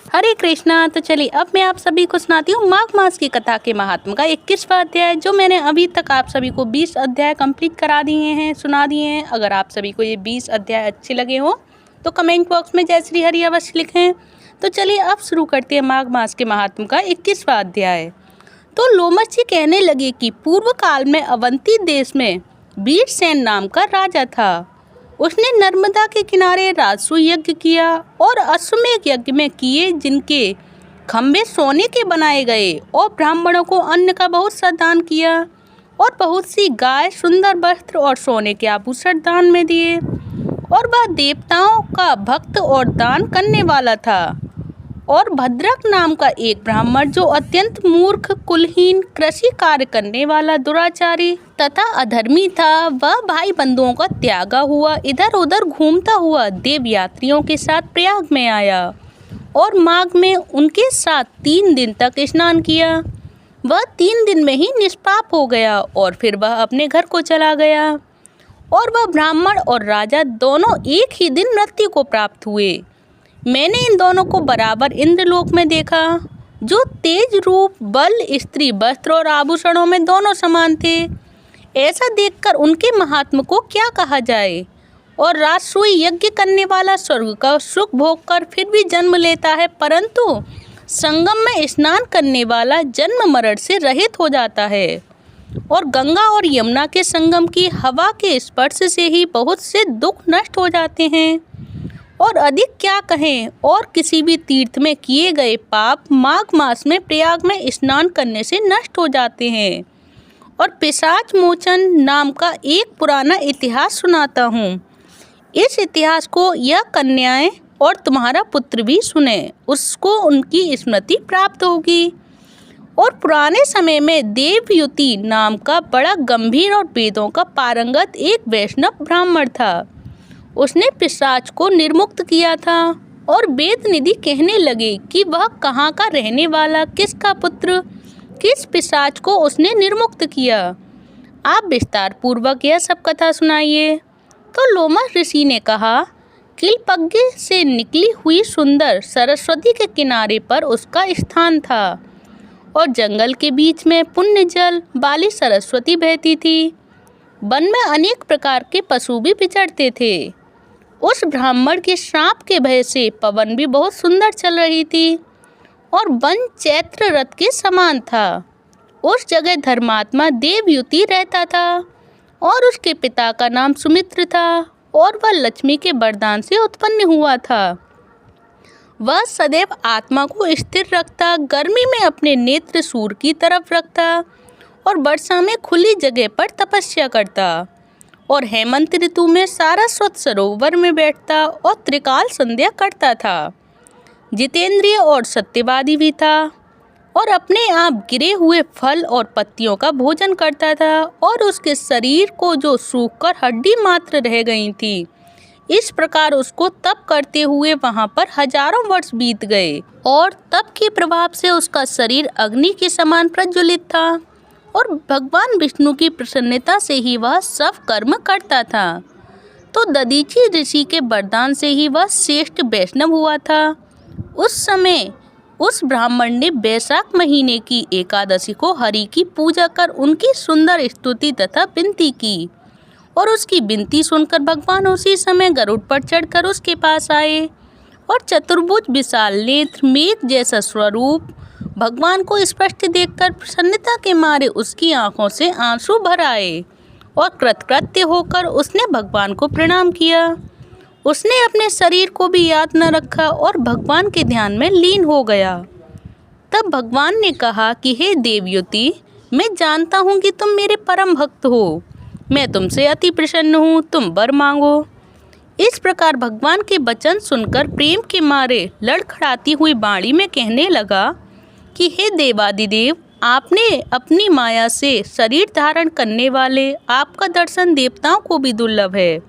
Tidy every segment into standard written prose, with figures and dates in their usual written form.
हरे कृष्णा। तो चलिए अब मैं आप सभी को सुनाती हूँ माघ मास की कथा के महात्म का 21वां अध्याय, जो मैंने अभी तक आप सभी को 20 अध्याय कंप्लीट करा दिए हैं, सुना दिए हैं। अगर आप सभी को ये 20 अध्याय अच्छे लगे हों तो कमेंट बॉक्स में जय श्री हरि अवश्य लिखें। तो चलिए अब शुरू करते हैं माघ मास के महात्म का 21वां अध्याय। तो लोमश जी कहने लगे कि पूर्व काल में अवंती देश में वीरसेन नाम का राजा था। उसने नर्मदा के किनारे राजसू यज्ञ किया और अश्वमेध यज्ञ में किए, जिनके खंभे सोने के बनाए गए, और ब्राह्मणों को अन्न का बहुत सा दान किया और बहुत सी गाय, सुंदर वस्त्र और सोने के आभूषण दान में दिए। और वह देवताओं का भक्त और दान करने वाला था। और भद्रक नाम का एक ब्राह्मण, जो अत्यंत मूर्ख, कुलहीन, कृषि कार्य करने वाला, दुराचारी तथा अधर्मी था, वह भाई बंधुओं का त्यागा हुआ इधर उधर घूमता हुआ देव यात्रियों के साथ प्रयाग में आया और माघ में उनके साथ 3 दिन तक स्नान किया। वह 3 दिन में ही निष्पाप हो गया और फिर वह अपने घर को चला गया। और वह ब्राह्मण और राजा दोनों एक ही दिन मृत्यु को प्राप्त हुए। मैंने इन दोनों को बराबर इंद्रलोक में देखा, जो तेज रूप, बल, स्त्री, वस्त्र और आभूषणों में दोनों समान थे। ऐसा देखकर उनके महात्म को क्या कहा जाए। और राजसूय यज्ञ करने वाला स्वर्ग का सुख भोग कर फिर भी जन्म लेता है, परंतु संगम में स्नान करने वाला जन्म मरण से रहित हो जाता है। और गंगा और यमुना के संगम की हवा के स्पर्श से ही बहुत से दुख नष्ट हो जाते हैं। और अधिक क्या कहें, और किसी भी तीर्थ में किए गए पाप माघ मास में प्रयाग में स्नान करने से नष्ट हो जाते हैं। और पिशाच मोचन नाम का एक पुराना इतिहास सुनाता हूँ। इस इतिहास को यह कन्याएं और तुम्हारा पुत्र भी सुने, उसको उनकी स्मृति प्राप्त होगी। और पुराने समय में देवयुति नाम का बड़ा गंभीर और वेदों का पारंगत एक वैष्णव ब्राह्मण था। उसने पिशाच को निर्मुक्त किया था। और वेद निधि कहने लगे कि वह कहाँ का रहने वाला, किसका पुत्र, किस पिशाच को उसने निर्मुक्त किया। आप विस्तार पूर्वक यह सब कथा सुनाइए। तो लोमश ऋषि ने कहा, किलपज्ञ से निकली हुई सुंदर सरस्वती के किनारे पर उसका स्थान था, और जंगल के बीच में पुण्य जल वाली सरस्वती बहती थी। वन में अनेक प्रकार के पशु भी विचरते थे। उस ब्राह्मण के श्राप के भय से पवन भी बहुत सुंदर चल रही थी, और वन चैत्र रथ के समान था। उस जगह धर्मात्मा देवयुति रहता था, और उसके पिता का नाम सुमित्र था, और वह लक्ष्मी के वरदान से उत्पन्न हुआ था। वह सदैव आत्मा को स्थिर रखता, गर्मी में अपने नेत्र सूर्य की तरफ रखता, और वर्षा में खुली जगह पर तपस्या करता, और हेमंत ऋतु में सारस्वत सरोवर में बैठता और त्रिकाल संध्या करता था। जितेंद्रिय और सत्यवादी भी था, और अपने आप गिरे हुए फल और पत्तियों का भोजन करता था, और उसके शरीर को जो सूखकर हड्डी मात्र रह गई थी, इस प्रकार उसको तप करते हुए वहाँ पर हजारों वर्ष बीत गए। और तप के प्रभाव से उसका शरीर अग्नि के समान प्रज्वलित था, और भगवान विष्णु की प्रसन्नता से ही वह सब कर्म करता था। तो दधीचि ऋषि के वरदान से ही वह श्रेष्ठ वैष्णव हुआ था। उस समय उस ब्राह्मण ने वैशाख महीने की एकादशी को हरि की पूजा कर उनकी सुंदर स्तुति तथा विनती की, और उसकी विनती सुनकर भगवान उसी समय गरुड़ पर चढ़कर उसके पास आए, और चतुर्भुज, विशाल नेत्र, मेघ जैसा स्वरूप भगवान को स्पष्ट देखकर प्रसन्नता के मारे उसकी आंखों से आंसू भर आए, और कृतकृत्य होकर उसने भगवान को प्रणाम किया। उसने अपने शरीर को भी याद न रखा और भगवान के ध्यान में लीन हो गया। तब भगवान ने कहा कि हे देवयुति, मैं जानता हूँ कि तुम मेरे परम भक्त हो। मैं तुमसे अति प्रसन्न हूँ, तुम वर मांगो। इस प्रकार भगवान के वचन सुनकर प्रेम के मारे लड़खड़ाती हुई वाणी में कहने लगा कि हे देवादिदेव, आपने अपनी माया से शरीर धारण करने वाले, आपका दर्शन देवताओं को भी दुर्लभ है,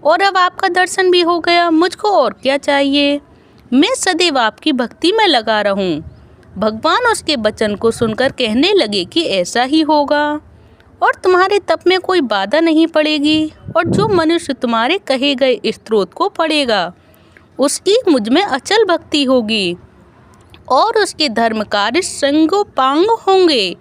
और अब आपका दर्शन भी हो गया, मुझको और क्या चाहिए। मैं सदैव आपकी भक्ति में लगा रहूं। भगवान उसके वचन को सुनकर कहने लगे कि ऐसा ही होगा, और तुम्हारे तप में कोई बाधा नहीं पड़ेगी, और जो मनुष्य तुम्हारे कहे गए स्त्रोत को पढ़ेगा, उसकी मुझ में अचल भक्ति होगी। और उसके धर्म कार्य संगोपांग होंगे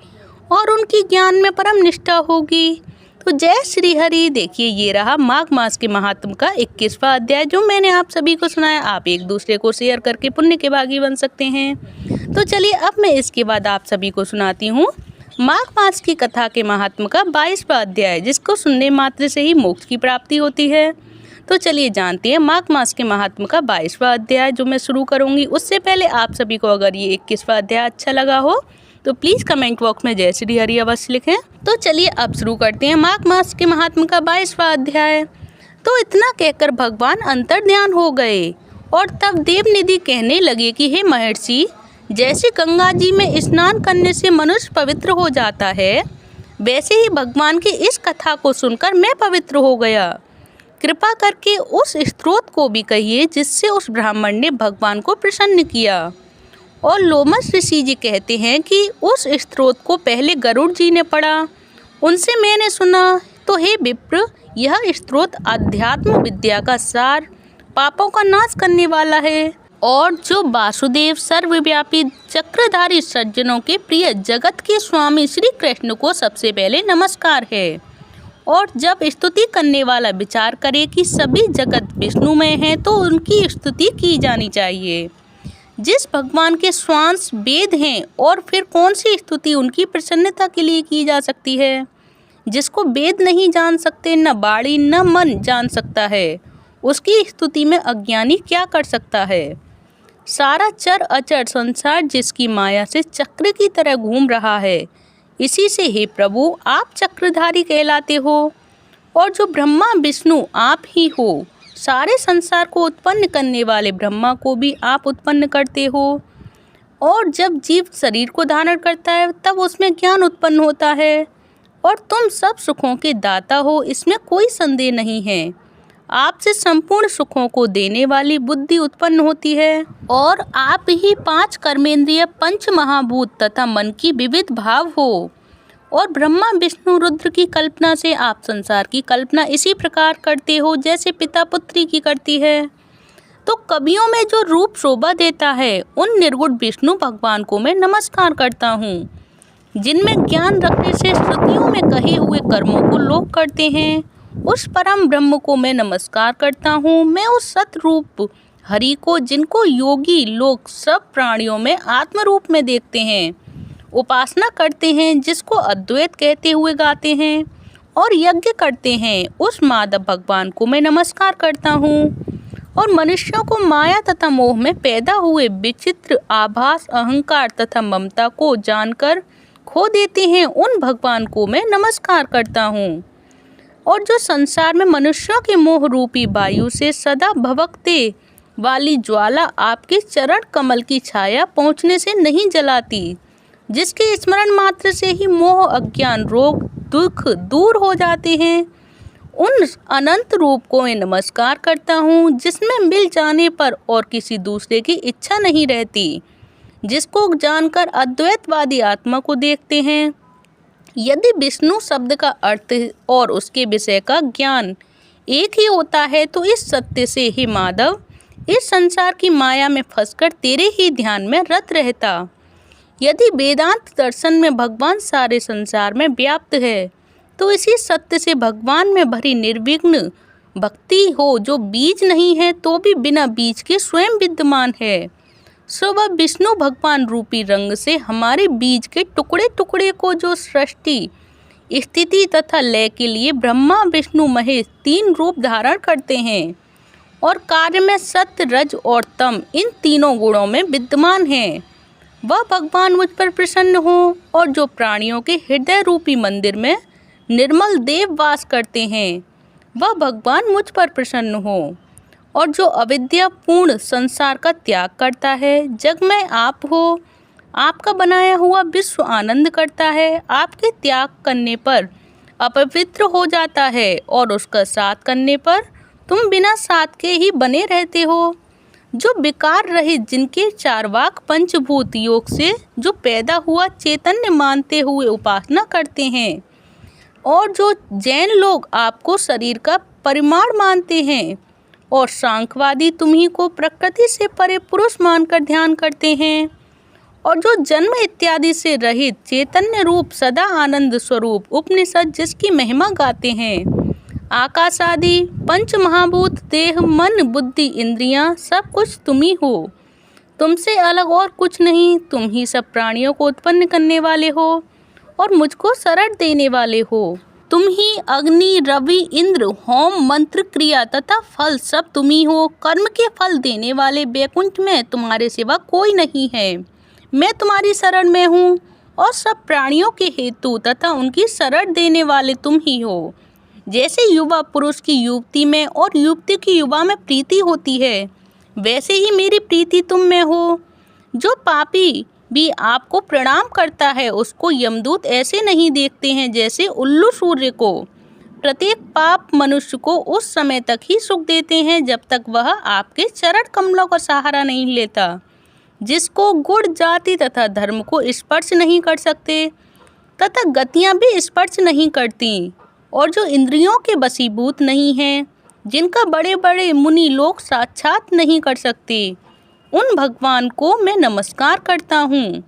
और उनकी ज्ञान में परम निष्ठा होगी। तो जय श्री हरि। देखिए ये रहा माघ मास के महात्म का 21वां अध्याय जो मैंने आप सभी को सुनाया। आप एक दूसरे को शेयर करके पुण्य के भागी बन सकते हैं। तो चलिए अब मैं इसके बाद आप सभी को सुनाती हूँ माघ मास की कथा के महात्म का 22वां अध्याय, जिसको सुनने मात्र से ही मोक्ष की प्राप्ति होती है। तो चलिए जानते हैं माघ मास के महात्म का 22वां अध्याय जो मैं शुरू करूँगी। उससे पहले आप सभी को अगर ये 21वां अध्याय अच्छा लगा हो तो प्लीज़ कमेंट बॉक्स में जय श्री हरि अवश्य लिखें। तो चलिए अब शुरू करते हैं माघ मास के महात्म का 22वां अध्याय। तो इतना कहकर भगवान अंतर्ध्यान हो गए और तब देवनिधि कहने लगे कि हे महर्षि, जैसे गंगा जी में स्नान करने से मनुष्य पवित्र हो जाता है, वैसे ही भगवान की इस कथा को सुनकर मैं पवित्र हो गया। कृपा करके उस स्त्रोत को भी कहिए जिससे उस ब्राह्मण ने भगवान को प्रसन्न किया। और लोमस ऋषि जी कहते हैं कि उस स्त्रोत को पहले गरुड़ जी ने पढ़ा, उनसे मैंने सुना। तो हे विप्र, यह स्त्रोत अध्यात्म विद्या का सार, पापों का नाश करने वाला है और जो वासुदेव सर्वव्यापी चक्रधारी सज्जनों के प्रिय जगत के स्वामी श्री कृष्ण को सबसे पहले नमस्कार है। और जब स्तुति करने वाला विचार करे कि सभी जगत विष्णुमय हैं तो उनकी स्तुति की जानी चाहिए। जिस भगवान के श्वास वेद हैं और फिर कौन सी स्तुति उनकी प्रसन्नता के लिए की जा सकती है। जिसको वेद नहीं जान सकते, न बाणी न मन जान सकता है, उसकी स्तुति में अज्ञानी क्या कर सकता है। सारा चर अचर संसार जिसकी माया से चक्र की तरह घूम रहा है, इसी से हे प्रभु आप चक्रधारी कहलाते हो। और जो ब्रह्मा विष्णु आप ही हो, सारे संसार को उत्पन्न करने वाले ब्रह्मा को भी आप उत्पन्न करते हो। और जब जीव शरीर को धारण करता है तब उसमें ज्ञान उत्पन्न होता है और तुम सब सुखों के दाता हो, इसमें कोई संदेह नहीं है। आपसे संपूर्ण सुखों को देने वाली बुद्धि उत्पन्न होती है और आप ही 5 कर्मेंद्रिय, 5 महाभूत तथा मन की विविध भाव हो। और ब्रह्मा विष्णु रुद्र की कल्पना से आप संसार की कल्पना इसी प्रकार करते हो जैसे पिता पुत्री की करती है। तो कवियों में जो रूप शोभा देता है उन निर्गुण विष्णु भगवान को मैं नमस्कार करता हूँ, जिनमें ज्ञान रखने से श्रुतियों में कहे हुए कर्मों को लोग करते हैं। उस परम ब्रह्म को मैं नमस्कार करता हूँ। मैं उस सतरूप हरि को, जिनको योगी लोग सब प्राणियों में आत्मरूप में देखते हैं, उपासना करते हैं, जिसको अद्वैत कहते हुए गाते हैं और यज्ञ करते हैं, उस माधव भगवान को मैं नमस्कार करता हूँ। और मनुष्यों को माया तथा मोह में पैदा हुए विचित्र आभास, अहंकार तथा ममता को जानकर खो देते हैं, उन भगवान को मैं नमस्कार करता हूँ। और जो संसार में मनुष्यों के मोह रूपी वायु से सदा भभकते वाली ज्वाला आपके चरण कमल की छाया पहुँचने से नहीं जलाती, जिसके स्मरण मात्र से ही मोह, अज्ञान, रोग, दुख दूर हो जाते हैं, उन अनंत रूप को मैं नमस्कार करता हूँ, जिसमें मिल जाने पर और किसी दूसरे की इच्छा नहीं रहती, जिसको जानकर अद्वैतवादी आत्मा को देखते हैं। यदि विष्णु शब्द का अर्थ और उसके विषय का ज्ञान एक ही होता है तो इस सत्य से ही माधव इस संसार की माया में फंसकर तेरे ही ध्यान में रत रहता। यदि वेदांत दर्शन में भगवान सारे संसार में व्याप्त है तो इसी सत्य से भगवान में भरी निर्विघ्न भक्ति हो, जो बीज नहीं है तो भी बिना बीज के स्वयं विद्यमान है। सो वह विष्णु भगवान रूपी रंग से हमारे बीज के टुकड़े टुकड़े को, जो सृष्टि, स्थिति तथा लय के लिए ब्रह्मा विष्णु महेश 3 रूप धारण करते हैं और कार्य में सत्य, रज और तम इन तीनों गुणों में विद्यमान हैं, वह भगवान मुझ पर प्रसन्न हो। और जो प्राणियों के हृदय रूपी मंदिर में निर्मल देव वास करते हैं, वह भगवान मुझ पर प्रसन्न हो। और जो अविद्या पूर्ण संसार का त्याग करता है, जग में आप हो, आपका बनाया हुआ विश्व आनंद करता है, आपके त्याग करने पर अपवित्र हो जाता है और उसका साथ करने पर तुम बिना साथ के ही बने रहते हो। जो विकार रहित, जिनके चारवाक पंचभूत योग से जो पैदा हुआ चैतन्य मानते हुए उपासना करते हैं, और जो जैन लोग आपको शरीर का परिमाण मानते हैं और सांख्यवादी तुम्ही को प्रकृति से परे पुरुष मानकर ध्यान करते हैं, और जो जन्म इत्यादि से रहित चैतन्य रूप सदा आनंद स्वरूप उपनिषद जिसकी महिमा गाते हैं। आकाश आदि पंच महाभूत देह मन बुद्धि इंद्रियां सब कुछ तुम ही हो, तुमसे अलग और कुछ नहीं। तुम ही सब प्राणियों को उत्पन्न करने वाले हो और मुझको शरण देने वाले हो। तुम ही अग्नि रवि इंद्र होम मंत्र क्रिया तथा फल सब तुम ही हो। कर्म के फल देने वाले वैकुंठ में तुम्हारे सिवा कोई नहीं है। मैं तुम्हारी शरण में हूँ और सब प्राणियों के हेतु तथा उनकी शरण देने वाले तुम ही हो। जैसे युवा पुरुष की युवती में और युवती की युवा में प्रीति होती है, वैसे ही मेरी प्रीति तुम में हो। जो पापी भी आपको प्रणाम करता है उसको यमदूत ऐसे नहीं देखते हैं जैसे उल्लू सूर्य को। प्रत्येक पाप मनुष्य को उस समय तक ही सुख देते हैं जब तक वह आपके चरण कमलों का सहारा नहीं लेता। जिसको गुण जाति तथा धर्म को स्पर्श नहीं कर सकते तथा गतियां भी स्पर्श नहीं करती, और जो इंद्रियों के वशीभूत नहीं हैं, जिनका बड़े बड़े मुनि लोग साक्षात नहीं कर सकते, उन भगवान को मैं नमस्कार करता हूँ।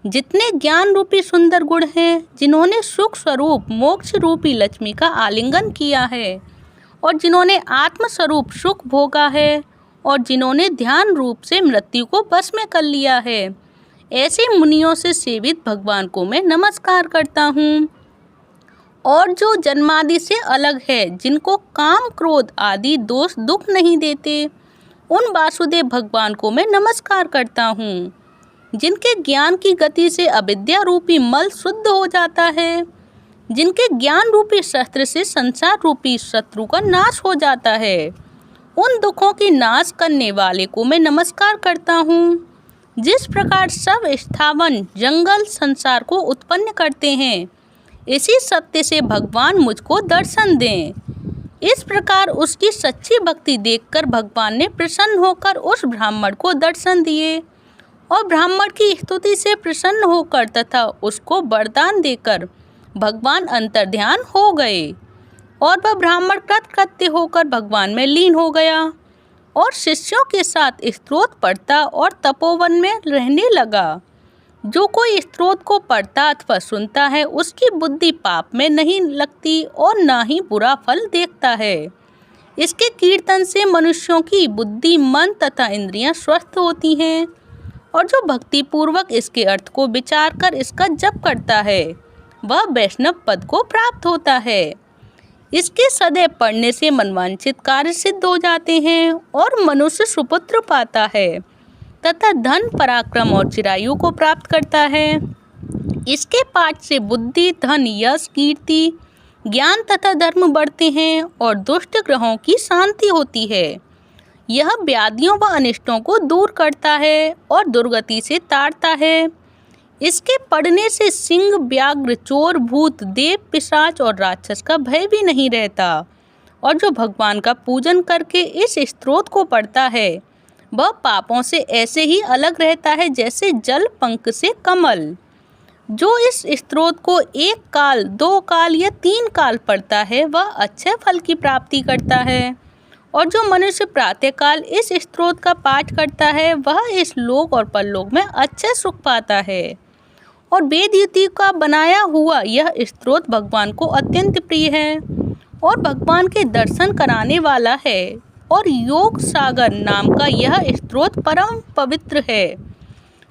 जितने ज्ञान रूपी सुंदर गुण हैं, जिन्होंने सुख स्वरूप मोक्ष रूपी लक्ष्मी का आलिंगन किया है और जिन्होंने आत्म स्वरूप सुख भोगा है और जिन्होंने ध्यान रूप से मृत्यु को बस में कर लिया है, ऐसे मुनियों से सेवित भगवान को मैं नमस्कार करता हूँ। और जो जन्मादि से अलग है, जिनको काम क्रोध आदि दोष दुख नहीं देते, उन वासुदेव भगवान को मैं नमस्कार करता हूँ। जिनके ज्ञान की गति से अविद्या रूपी मल शुद्ध हो जाता है, जिनके ज्ञान रूपी शस्त्र से संसार रूपी शत्रु का नाश हो जाता है, उन दुखों की नाश करने वाले को मैं नमस्कार करता हूँ। जिस प्रकार सब स्थावन जंगल संसार को उत्पन्न करते हैं, इसी सत्य से भगवान मुझको दर्शन दें। इस प्रकार उसकी सच्ची भक्ति देखकर भगवान ने प्रसन्न होकर उस ब्राह्मण को दर्शन दिए और ब्राह्मण की स्तुति से प्रसन्न होकर तथा उसको वरदान देकर भगवान अंतर्ध्यान हो गए और वह ब्राह्मण कृतकृत्य होकर भगवान में लीन हो गया और शिष्यों के साथ स्तोत्र पढ़ता और तपोवन में रहने लगा। जो कोई स्तोत्र को पढ़ता अथवा सुनता है, उसकी बुद्धि पाप में नहीं लगती और ना ही बुरा फल देखता है। इसके कीर्तन से मनुष्यों की बुद्धि मन तथा इंद्रियां स्वस्थ होती हैं और जो भक्ति पूर्वक इसके अर्थ को विचार कर इसका जप करता है, वह वैष्णव पद को प्राप्त होता है। इसके सदैव पढ़ने से मनवांछित कार्य सिद्ध हो जाते हैं और मनुष्य सुपुत्र पाता है तथा धन पराक्रम और चिरायु को प्राप्त करता है। इसके पाठ से बुद्धि धन यश कीर्ति ज्ञान तथा धर्म बढ़ते हैं और दुष्ट ग्रहों की शांति होती है। यह व्याधियों व अनिष्टों को दूर करता है और दुर्गति से ताड़ता है। इसके पढ़ने से सिंह व्याघ्र चोर भूत देव पिशाच और राक्षस का भय भी नहीं रहता और जो भगवान का पूजन करके इस स्तोत्र को पढ़ता है, वह पापों से ऐसे ही अलग रहता है जैसे जल पंख से कमल। जो इस स्तोत्र को 1 काल 2 काल या 3 काल पढ़ता है, वह अच्छे फल की प्राप्ति करता है और जो मनुष्य प्रातःकाल इस स्तोत्र का पाठ करता है, वह इस लोक और परलोक में अच्छे सुख पाता है। और वेदयुति का बनाया हुआ यह स्तोत्र भगवान को अत्यंत प्रिय है और भगवान के दर्शन कराने वाला है और योग सागर नाम का यह स्तोत्र परम पवित्र है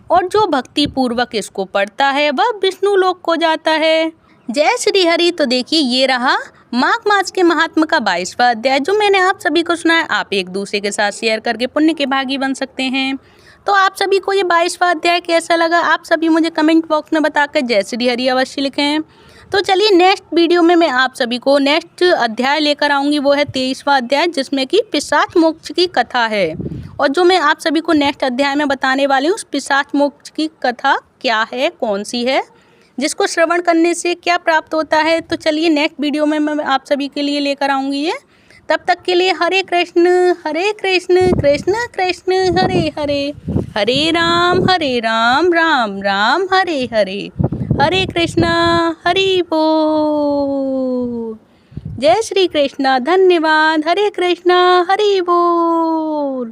और जो भक्ति पूर्वक इसको पढ़ता है वह विष्णु लोक को जाता है। जय श्री हरि। तो देखिए, ये रहा माघ मास के महात्मा का 22वां अध्याय जो मैंने आप सभी को सुनाया। आप एक दूसरे के साथ शेयर करके पुण्य के भागी बन सकते हैं। तो आप सभी को ये 22वां अध्याय कैसा लगा, आप सभी मुझे कमेंट बॉक्स में बताकर जय श्री हरि अवश्य लिखें। तो चलिए, नेक्स्ट वीडियो में मैं आप सभी को नेक्स्ट अध्याय लेकर आऊँगी, वो है 23वां अध्याय जिसमें कि पिशाच मोक्ष की कथा है। और जो मैं आप सभी को नेक्स्ट अध्याय में बताने वाली हूँ, उस पिशाच मोक्ष की कथा क्या है, कौन सी है, जिसको श्रवण करने से क्या प्राप्त होता है। तो चलिए, नेक्स्ट वीडियो में मैं आप सभी के लिए लेकर आऊँगी ये। तब तक के लिए हरे कृष्ण कृष्ण कृष्ण हरे हरे, हरे राम राम राम हरे हरे, हरे कृष्णा हरि बोल। जय श्री कृष्णा। धन्यवाद। हरे कृष्णा हरि बोल।